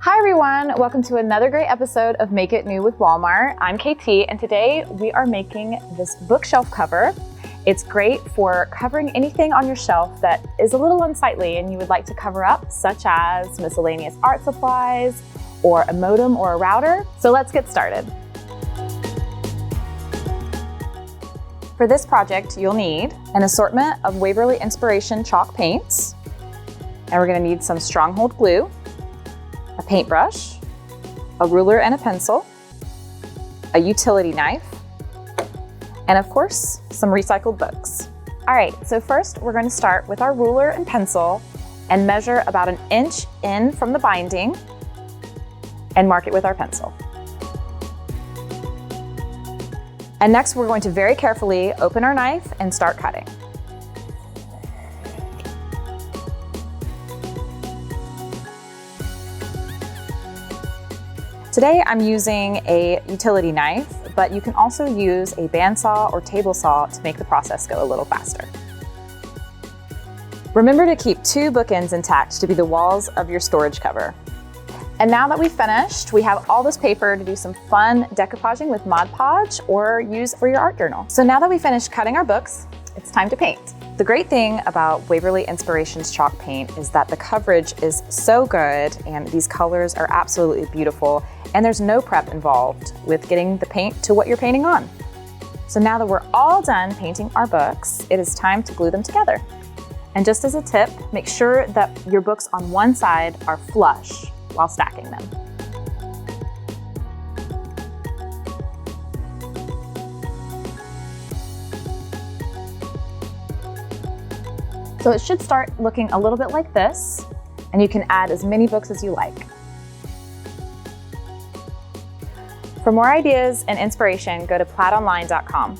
Hi everyone, welcome to another great episode of Make It New with Walmart. I'm KT and today we are making this bookshelf cover. It's great for covering anything on your shelf that is a little unsightly and you would like to cover up, such as miscellaneous art supplies or a modem or a router. So let's get started. For this project, you'll need an assortment of Waverly Inspirations Chalk Paints, and we're going to need some stronghold glue, a paintbrush, a ruler and a pencil, a utility knife, and of course, some recycled books. All right, so first we're going to start with our ruler and pencil and measure about 1 inch in from the binding and mark it with our pencil. And next we're going to very carefully open our knife and start cutting. Today I'm using a utility knife, but you can also use a bandsaw or table saw to make the process go a little faster. Remember to keep 2 bookends intact to be the walls of your storage cover. And now that we've finished, we have all this paper to do some fun decoupaging with Mod Podge or use for your art journal. So now that we finished cutting our books, it's time to paint. The great thing about Waverly Inspirations Chalk Paint is that the coverage is so good and these colors are absolutely beautiful, and there's no prep involved with getting the paint to what you're painting on. So now that we're all done painting our books, it is time to glue them together. And just as a tip, make sure that your books on one side are flush while stacking them. So it should start looking a little bit like this, and you can add as many books as you like. For more ideas and inspiration, go to plaidonline.com.